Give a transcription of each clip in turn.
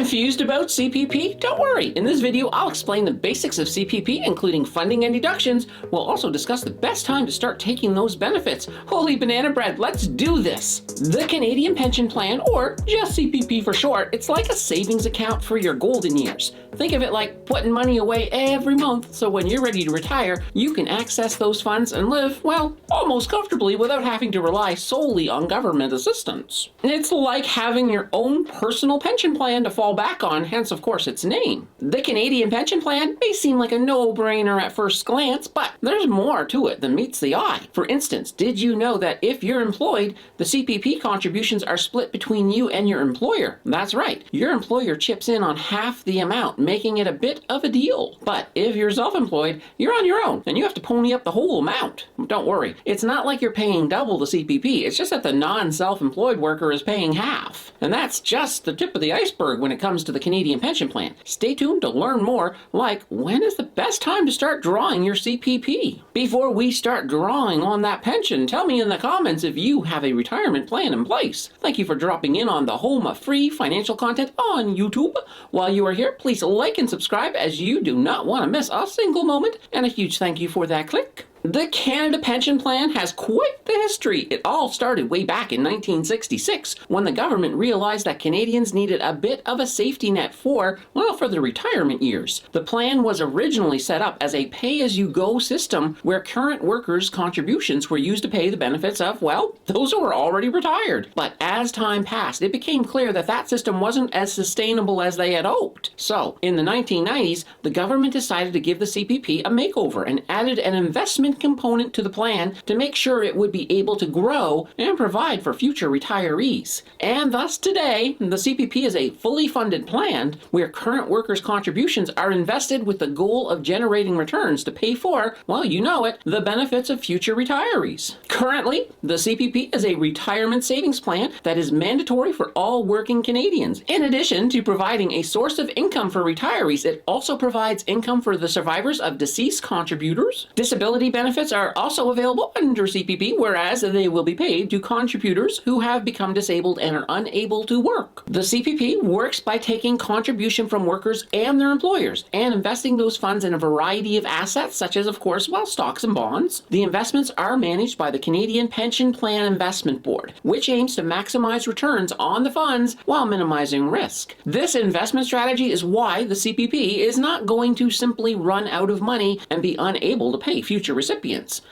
Confused about CPP? Don't worry. In this video, I'll explain the basics of CPP, including funding and deductions. We'll also discuss the best time to start taking those benefits. Holy banana bread, let's do this. The Canadian Pension Plan, or just CPP for short, it's like a savings account for your golden years. Think of it like putting money away every month, so when you're ready to retire, you can access those funds and live, well, almost comfortably without having to rely solely on government assistance. It's like having your own personal pension plan to fall back on, hence of course its name. The Canadian Pension Plan may seem like a no-brainer at first glance, but there's more to it than meets the eye. For instance, did you know that if you're employed, the CPP contributions are split between you and your employer? That's right, your employer chips in on half the amount, making it a bit of a deal. But if you're self-employed, you're on your own, and you have to pony up the whole amount. Don't worry, it's not like you're paying double the CPP, it's just that the non-self-employed worker is paying half. And that's just the tip of the iceberg when it comes to the Canadian Pension Plan. Stay tuned to learn more, like when is the best time to start drawing your CPP? Before we start drawing on that pension, tell me in the comments if you have a retirement plan in place. Thank you for dropping in on the home of free financial content on YouTube. While you are here, please like and subscribe, as you do not want to miss a single moment, and a huge thank you for that click. The Canada Pension Plan has quite the history. It all started way back in 1966 when the government realized that Canadians needed a bit of a safety net for the retirement years. The plan was originally set up as a pay-as-you-go system where current workers' contributions were used to pay the benefits of, those who were already retired. But as time passed, it became clear that that system wasn't as sustainable as they had hoped. So, in the 1990s, the government decided to give the CPP a makeover and added an investment component to the plan to make sure it would be able to grow and provide for future retirees. And thus today, the CPP is a fully funded plan where current workers' contributions are invested with the goal of generating returns to pay for, you know it, the benefits of future retirees. Currently, the CPP is a retirement savings plan that is mandatory for all working Canadians. In addition to providing a source of income for retirees, it also provides income for the survivors of deceased contributors. Disability benefits are also available under CPP, whereas they will be paid to contributors who have become disabled and are unable to work. The CPP works by taking contribution from workers and their employers and investing those funds in a variety of assets, such as, of course, stocks and bonds. The investments are managed by the Canadian Pension Plan Investment Board, which aims to maximize returns on the funds while minimizing risk. This investment strategy is why the CPP is not going to simply run out of money and be unable to pay future recipients.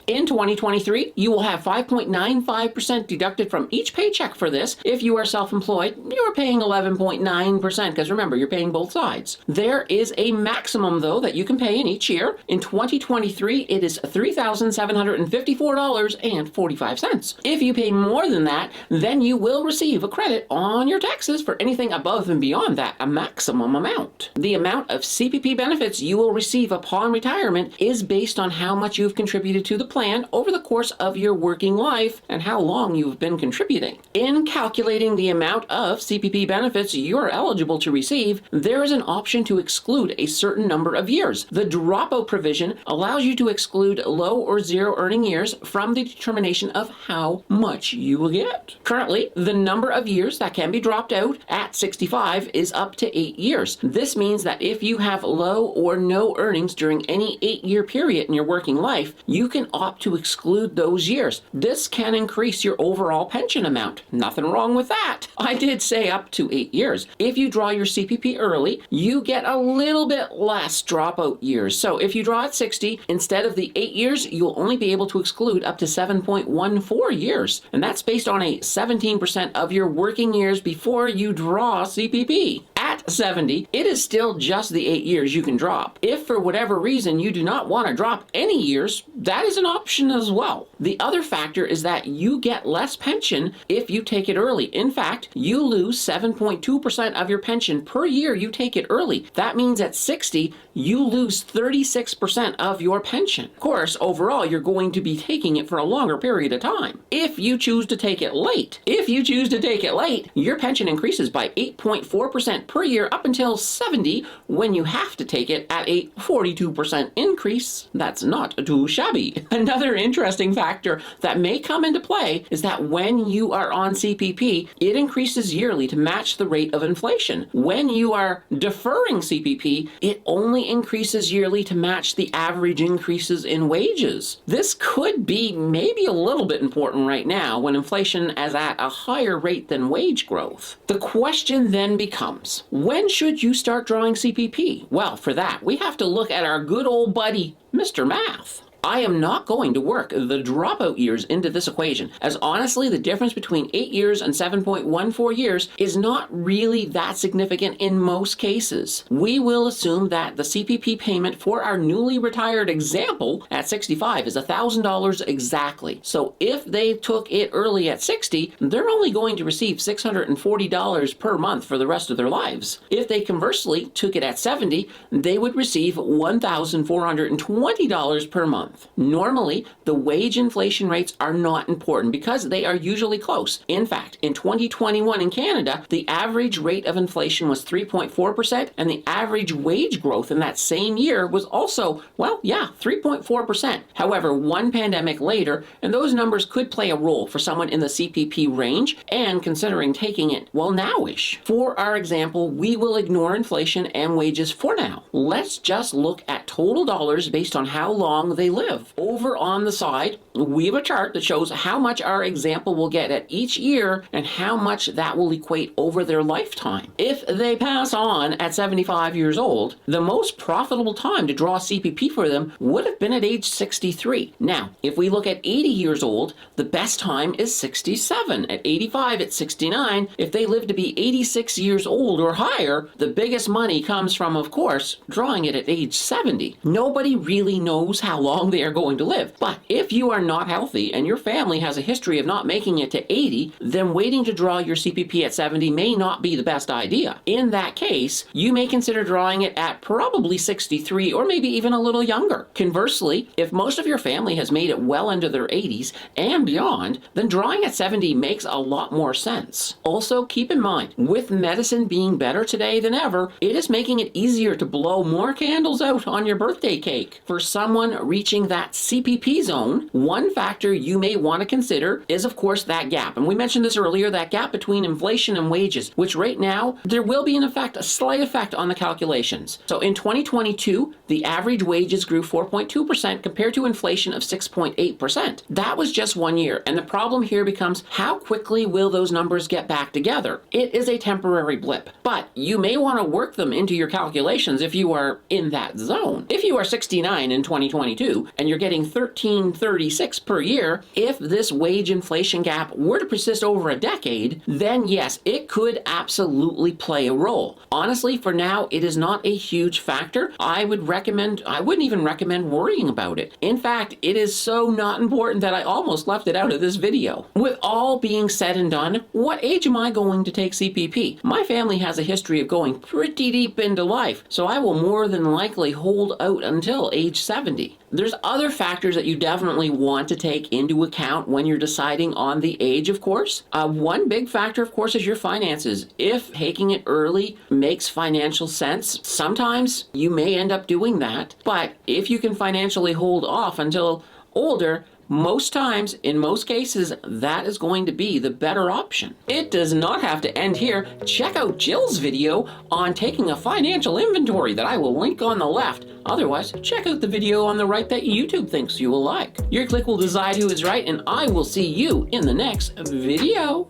In 2023, you will have 5.95% deducted from each paycheck for this. If you are self-employed, you're paying 11.9%, because remember, you're paying both sides. There is a maximum, though, that you can pay in each year. In 2023, it is $3,754.45. If you pay more than that, then you will receive a credit on your taxes for anything above and beyond that, a maximum amount. The amount of CPP benefits you will receive upon retirement is based on how much you've contributed to the plan over the course of your working life and how long you've been contributing. In calculating the amount of CPP benefits you're eligible to receive, there is an option to exclude a certain number of years. The DROPO provision allows you to exclude low or zero earning years from the determination of how much you will get. Currently, the number of years that can be dropped out at 65 is up to 8 years. This means that if you have low or no earnings during any 8-year period in your working life, you can opt to exclude those years. This can increase your overall pension amount. Nothing wrong with that. I did say up to 8 years. If you draw your CPP early, you get a little bit less dropout years. So if you draw at 60, instead of the 8 years, you'll only be able to exclude up to 7.14 years. And that's based on a 17% of your working years before you draw CPP. At 70, it is still just the 8 years you can drop. If for whatever reason you do not want to drop any years, that is an option as well. The other factor is that you get less pension if you take it early. In fact, you lose 7.2% of your pension per year you take it early. That means at 60, you lose 36% of your pension. Of course, overall, you're going to be taking it for a longer period of time. If you choose to take it late, your pension increases by 8.4% per year up until 70, when you have to take it at a 42% increase. That's not too shabby. Another interesting factor that may come into play is that when you are on CPP, it increases yearly to match the rate of inflation. When you are deferring CPP, it only increases yearly to match the average increases in wages. This could be maybe a little bit important right now when inflation is at a higher rate than wage growth. The question then becomes, when should you start drawing CPP? Well, for that, we have to look at our good old buddy, Mr. Math. I am not going to work the dropout years into this equation, as honestly the difference between 8 years and 7.14 years is not really that significant in most cases. We will assume that the CPP payment for our newly retired example at 65 is $1,000 exactly. So if they took it early at 60, they're only going to receive $640 per month for the rest of their lives. If they conversely took it at 70, they would receive $1,420 per month. Normally, the wage inflation rates are not important because they are usually close. In fact, in 2021 in Canada, the average rate of inflation was 3.4%, and the average wage growth in that same year was also, 3.4%. However, one pandemic later, and those numbers could play a role for someone in the CPP range and considering taking it, nowish. For our example, we will ignore inflation and wages for now. Let's just look at total dollars based on how long they live. Over on the side, we have a chart that shows how much our example will get at each year and how much that will equate over their lifetime. If they pass on at 75 years old, the most profitable time to draw CPP for them would have been at age 63. Now, if we look at 80 years old, the best time is 67. At 85, at 69, if they live to be 86 years old or higher, the biggest money comes from, of course, drawing it at age 70. Nobody really knows how long they are going to live. But if you are not healthy and your family has a history of not making it to 80, then waiting to draw your CPP at 70 may not be the best idea. In that case, you may consider drawing it at probably 63 or maybe even a little younger. Conversely, if most of your family has made it well into their 80s and beyond, then drawing at 70 makes a lot more sense. Also, keep in mind, with medicine being better today than ever, it is making it easier to blow more candles out on your birthday cake. For someone reaching that CPP zone, one factor you may want to consider is, of course, that gap. And we mentioned this earlier, that gap between inflation and wages, which right now, there will be a slight effect on the calculations. So in 2022, the average wages grew 4.2% compared to inflation of 6.8%. That was just 1 year. And the problem here becomes, how quickly will those numbers get back together? It is a temporary blip, but you may want to work them into your calculations if you are in that zone. If you are 69 in 2022 and you're getting $13.36 per year, if this wage inflation gap were to persist over a decade, then yes, it could absolutely play a role. Honestly, for now, it is not a huge factor. I wouldn't even recommend worrying about it. In fact, it is so not important that I almost left it out of this video. With all being said and done, what age am I going to take CPP? My family has a history of going pretty deep into life, so I will more than likely hold out until age 70. There's other factors that you definitely want to take into account when you're deciding on the age, of course. One big factor, of course, is your finances. If taking it early makes financial sense, sometimes you may end up doing that. But if you can financially hold off until older, most times, in most cases, that is going to be the better option. It does not have to end here. Check out Jill's video on taking a financial inventory that I will link on the left. Otherwise, check out the video on the right that YouTube thinks you will like. Your click will decide who is right, and I will see you in the next video.